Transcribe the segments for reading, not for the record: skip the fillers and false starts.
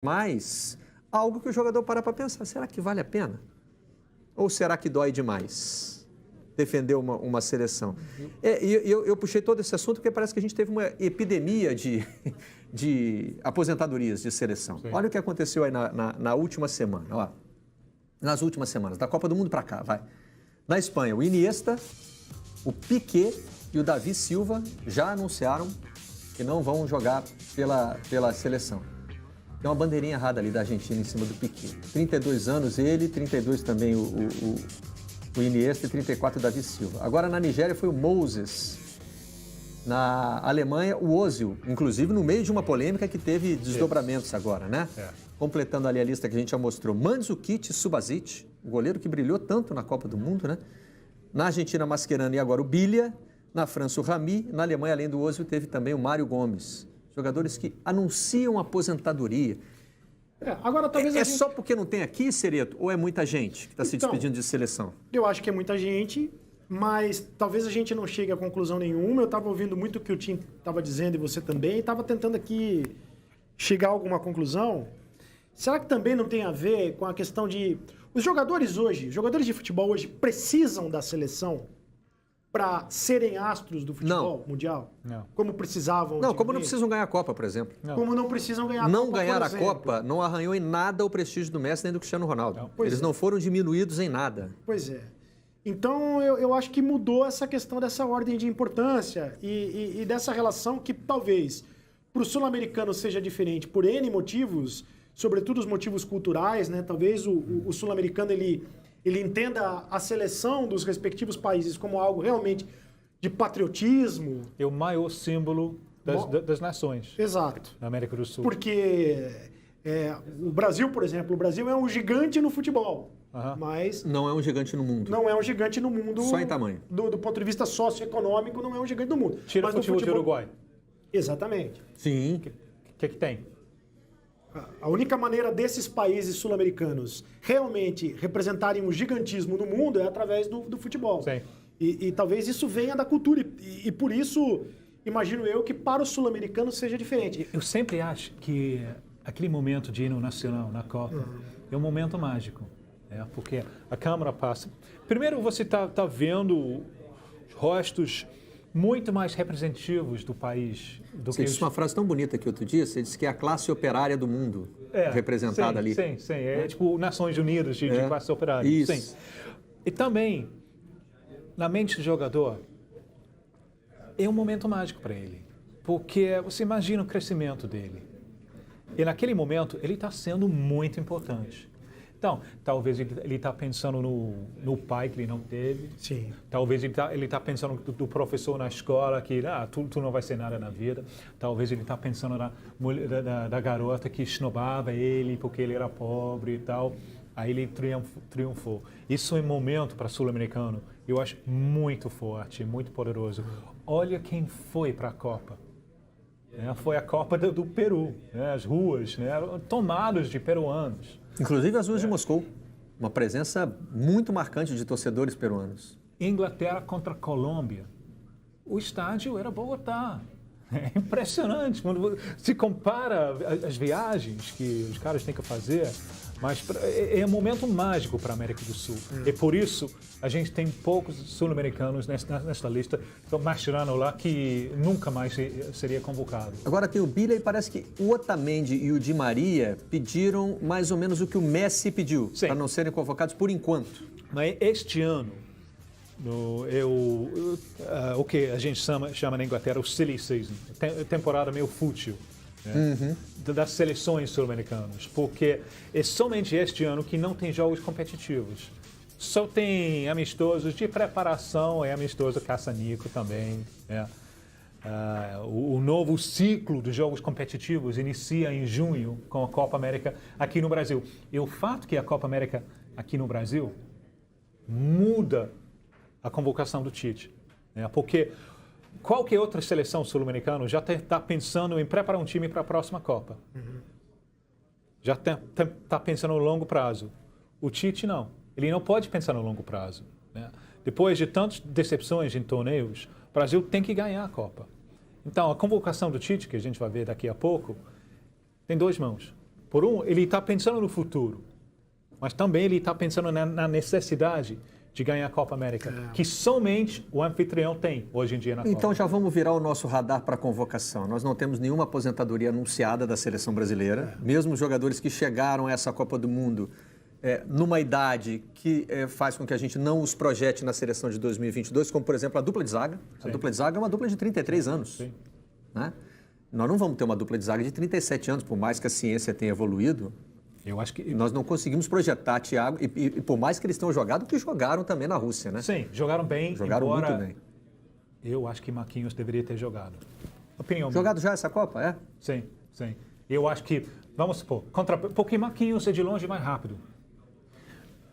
Mas algo que o jogador para pensar, será que vale a pena? Ou será que dói demais defender uma seleção? Eu puxei todo esse assunto porque parece que a gente teve uma epidemia de aposentadorias de seleção. Sim. Olha o que aconteceu aí na última semana, ó. Nas últimas semanas, da Copa do Mundo para cá, vai. Na Espanha, o Iniesta, o Piqué e o Davi Silva já anunciaram que não vão jogar pela seleção. Tem uma bandeirinha errada ali da Argentina em cima do Piqué. 32 anos ele, 32 também o Iniesta e 34 o Davi Silva. Agora na Nigéria foi o Moses. Na Alemanha, o Ozil, inclusive no meio de uma polêmica que teve desdobramentos agora, né? Completando ali a lista que a gente já mostrou. Mandzukic Subasic, o goleiro que brilhou tanto na Copa do Mundo, né? Na Argentina, Mascherano e agora o Bilia. Na França, o Rami. Na Alemanha, além do Ozil, teve também o Mário Gomes. Jogadores que anunciam aposentadoria. Agora, talvez é só porque não tem aqui, Cereto? Ou é muita gente que está se despedindo de seleção? Eu acho que é muita gente, mas talvez a gente não chegue a conclusão nenhuma. Eu estava ouvindo muito o que o Tim estava dizendo e você também, e estava tentando aqui chegar a alguma conclusão. Será que também não tem a ver com a questão de... Os jogadores de futebol hoje precisam da seleção para serem astros do futebol mundial? Não. Como precisavam? Não, como não precisam ganhar a Copa, por exemplo. Não. Como não precisam ganhar a Copa, Não ganhar a Copa não arranhou em nada o prestígio do Messi nem do Cristiano Ronaldo. Eles não foram diminuídos em nada. Pois é. Então, eu acho que mudou essa questão dessa ordem de importância e dessa relação que talvez para o sul-americano seja diferente por N motivos, sobretudo os motivos culturais, né? Talvez o sul-americano ele entenda a seleção dos respectivos países como algo realmente de patriotismo. É o maior símbolo das nações. Exato. Na América do Sul. Porque o Brasil, por exemplo, o Brasil é um gigante no futebol. Mas não é um gigante no mundo. Não é um gigante no mundo. Só em tamanho. Do ponto de vista socioeconômico, não é um gigante no mundo. Tira o futebol do Uruguai. Exatamente. Sim. O que tem? A única maneira desses países sul-americanos realmente representarem um gigantismo no mundo é através do futebol. Sim. E talvez isso venha da cultura. E por isso, imagino eu que para os sul-americanos seja diferente. Eu sempre acho que aquele momento de hino nacional na Copa é um momento mágico. Porque a câmera passa. Primeiro você está vendo rostos muito mais representativos do país. Você disse uma frase tão bonita aqui outro dia, você disse que é a classe operária do mundo representada ali. Sim. É tipo Nações Unidas de classe operária. Isso. Sim. E também, na mente do jogador, é um momento mágico para ele. Porque você imagina o crescimento dele. E naquele momento, ele está sendo muito importante. Então, talvez ele está pensando no pai que ele não teve. Sim. Talvez ele está pensando do professor na escola que tu não vai ser nada na vida. Talvez ele está pensando da garota que esnobava ele porque ele era pobre e tal. Aí ele triunfou. Isso é um momento para sul-americano, eu acho muito forte, muito poderoso. Olha quem foi para a Copa. Foi a Copa do Peru. As ruas tomadas de peruanos. Inclusive as ruas de Moscou. Uma presença muito marcante de torcedores peruanos. Inglaterra contra a Colômbia. O estádio era Bogotá. É impressionante. Quando se compara as viagens que os caras têm que fazer, mas é um momento mágico para a América do Sul. E por isso a gente tem poucos sul-americanos nesta lista. Então, Mascherano lá que nunca mais seria convocado. Agora tem o Bilia e parece que o Otamendi e o Di Maria pediram mais ou menos o que o Messi pediu, para não serem convocados por enquanto. Mas este ano, o que a gente chama na Inglaterra o silly season, temporada meio fútil. Das seleções sul-americanas, porque é somente este ano que não tem jogos competitivos. Só tem amistosos de preparação, amistoso caça-nico também. O novo ciclo de jogos competitivos inicia em junho com a Copa América aqui no Brasil. E o fato que a Copa América aqui no Brasil muda a convocação do Tite. Porque qualquer outra seleção sul-americana já está pensando em preparar um time para a próxima Copa. Já está pensando no longo prazo. O Tite não. Ele não pode pensar no longo prazo. Depois de tantas decepções em torneios, o Brasil tem que ganhar a Copa. Então, a convocação do Tite, que a gente vai ver daqui a pouco, tem duas mãos. ele está pensando no futuro, mas também ele está pensando na necessidade de ganhar a Copa América, que somente o anfitrião tem hoje em dia na Copa. Então já vamos virar o nosso radar para a convocação. Nós não temos nenhuma aposentadoria anunciada da seleção brasileira. Mesmo os jogadores que chegaram a essa Copa do Mundo numa idade que faz com que a gente não os projete na seleção de 2022, como por exemplo a dupla de zaga. Sim. A dupla de zaga é uma dupla de 33 anos. Sim. Né? Nós não vamos ter uma dupla de zaga de 37 anos, por mais que a ciência tenha evoluído. Eu acho que... Nós não conseguimos projetar Thiago, e por mais que eles tenham jogado, que jogaram também na Rússia, né? Sim, jogaram bem, Jogaram embora muito bem. eu acho que Marquinhos deveria ter jogado. Opinião Jogado já essa Copa, é? Sim, sim. Eu acho que, vamos supor, porque Marquinhos é de longe mais rápido.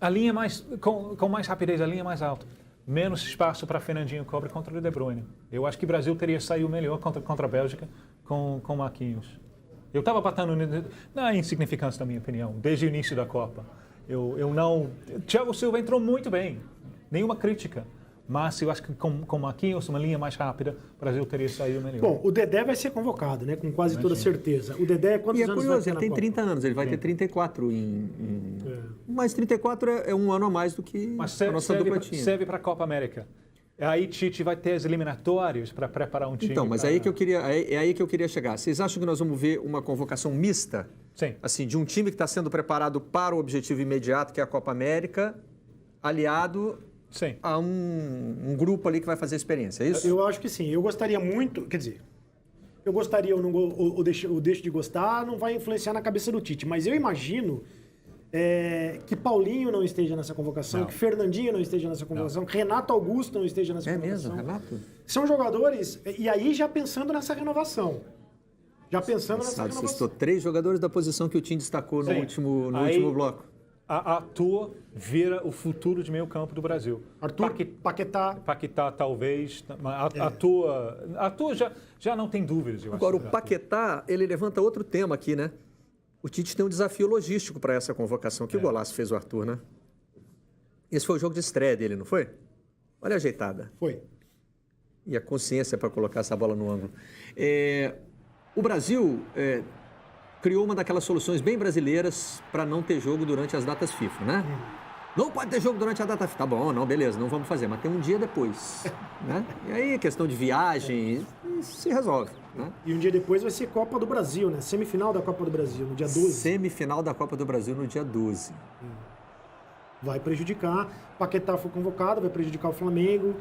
A linha com mais rapidez, a linha mais alta. Menos espaço para Fernandinho cobre contra o De Bruyne. Eu acho que o Brasil teria saído melhor contra a Bélgica com Marquinhos. Eu estava batendo na insignificância, na minha opinião, desde o início da Copa. Eu não... Thiago Silva entrou muito bem, nenhuma crítica. Mas eu acho que com Marquinhos, uma linha mais rápida, o Brasil teria saído melhor. Bom, o Dedé vai ser convocado, né? Com quase toda certeza. O Dedé, quantos E é anos curioso, vai ter ele na tem Copa? 30 anos, ele vai ter 34 Mas 34 é um ano a mais do que Mas a nossa dupla tinha. serve para a Copa América. Aí Tite vai ter as eliminatórias para preparar um time. Então, mas aí que eu queria, é aí que eu queria chegar. Vocês acham que nós vamos ver uma convocação mista? Sim. Assim, de um time que está sendo preparado para o objetivo imediato, que é a Copa América, aliado Sim. a um grupo ali que vai fazer a experiência, é isso? Eu acho que sim. Eu gostaria muito, quer dizer, eu gostaria, ou deixo de gostar, não vai influenciar na cabeça do Tite, mas eu imagino que Paulinho não esteja nessa convocação, Não. que Fernandinho não esteja nessa convocação, que Renato Augusto não esteja nessa É convocação. mesmo, Renato? São jogadores, e aí já pensando nessa renovação. Já pensando nessa Sabe, renovação. vocês estão 3 jogadores da posição que o Tim destacou no Sim. último Aí- bloco. A Arthur vira o futuro de meio campo do Brasil. Arthur, Paquetá. Paquetá, talvez. Mas Arthur já não tem dúvidas. Eu Agora, acho, o Paquetá, ele levanta outro tema aqui, né? O Tite tem um desafio logístico para essa convocação. Que golaço fez o Arthur, né? Esse foi o jogo de estreia dele, não foi? Olha a ajeitada. Foi. E a consciência para colocar essa bola no ângulo. O Brasil criou uma daquelas soluções bem brasileiras para não ter jogo durante as datas FIFA, né? Não pode ter jogo durante a data FIFA. Tá bom, não, beleza, não vamos fazer, mas tem um dia depois, né? E aí, questão de viagem, se resolve, né? E um dia depois vai ser Copa do Brasil, né? Semifinal da Copa do Brasil, no dia 12. Semifinal da Copa do Brasil no dia 12. Vai prejudicar. Paquetá foi convocado, vai prejudicar o Flamengo.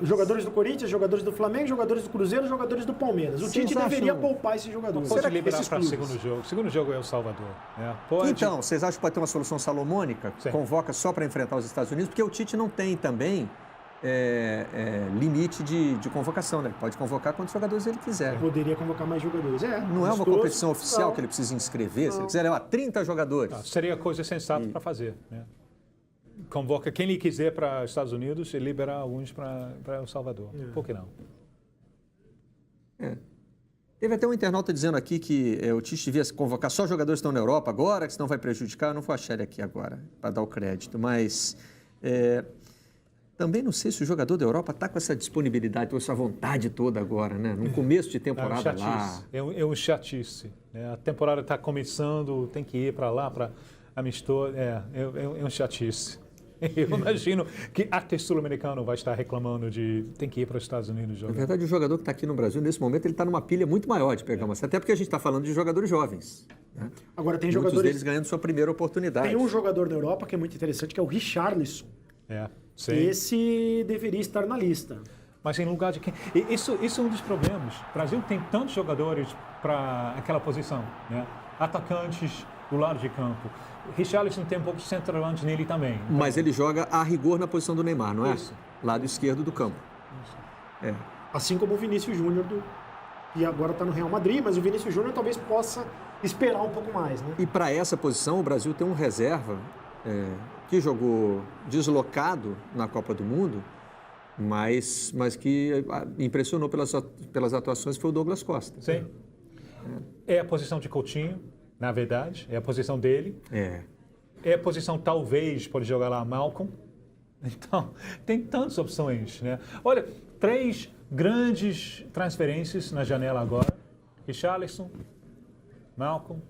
Jogadores do Corinthians, jogadores do Flamengo, jogadores do Cruzeiro, jogadores do Palmeiras. O Vocês Tite deveria acham- poupar esses jogadores. Pode Será que liberar esses para o clubes? segundo jogo. O segundo jogo é o Salvador. Né? Pode. Então, vocês acham que pode ter uma solução salomônica? Sim. Convoca só para enfrentar os Estados Unidos? Porque o Tite não tem também limite de convocação, né? Ele pode convocar quantos jogadores ele quiser. Poderia convocar mais jogadores. Não é uma amistoso, competição oficial não. que ele precisa inscrever. Se ele quiser levar 30 jogadores. Seria a coisa sensata para fazer. Né? Convoca quem ele quiser para os Estados Unidos e libera alguns para El Salvador. Por que não? Teve até um internauta dizendo aqui que o Tite devia convocar só jogadores que estão na Europa agora, que senão vai prejudicar. Eu não vou achar ele aqui agora para dar o crédito, mas também não sei se o jogador da Europa está com essa disponibilidade, com essa vontade toda agora, né? No começo de temporada lá. É um chatice. Né? A temporada está começando, tem que ir para lá, para amistoso. É um chatice. Eu imagino que até sul-americano vai estar reclamando de tem que ir para os Estados Unidos Na jogar. verdade, o jogador que está aqui no Brasil, nesse momento, ele está numa pilha muito maior de pegar uma. Até porque a gente está falando de jogadores jovens. Né? Agora tem Muitos jogadores. deles ganhando sua primeira oportunidade. Tem um jogador da Europa que é muito interessante, que é o Richarlison. Sim. Esse deveria estar na lista. Mas em lugar de quem? Isso é um dos problemas. O Brasil tem tantos jogadores para aquela posição, né? Atacantes do lado de campo. Richarlison tem um pouco de centroavante nele também. Mas ele joga a rigor na posição do Neymar, não é? Isso. Lado esquerdo do campo. Assim como o Vinícius Júnior, que agora está no Real Madrid, mas o Vinícius Júnior talvez possa esperar um pouco mais, né? E para essa posição, o Brasil tem um reserva que jogou deslocado na Copa do Mundo, mas que impressionou pelas atuações, foi o Douglas Costa. Sim. É a posição de Coutinho, na verdade. É a posição dele. É a posição, talvez, pode jogar lá Malcolm. Então, tem tantas opções, né? Olha, 3 grandes transferências na janela agora. Richarlison, Malcolm,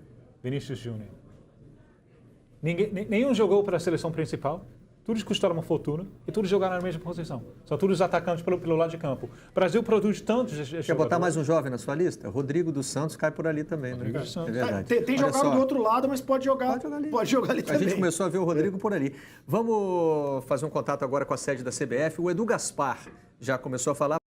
Vinícius Júnior. Nenhum jogou para a seleção principal. Todos custaram uma fortuna e todos jogaram na mesma posição. São todos atacantes pelo lado de campo. O Brasil produz tantos jogadores. Quer botar mais um jovem na sua lista? Rodrigo dos Santos cai por ali também, né? Rodrigo dos Santos. É verdade. Tem Olha jogado só, do outro lado, mas pode jogar ali. Pode jogar ali a também. gente começou a ver o Rodrigo por ali. Vamos fazer um contato agora com a sede da CBF. O Edu Gaspar já começou a falar.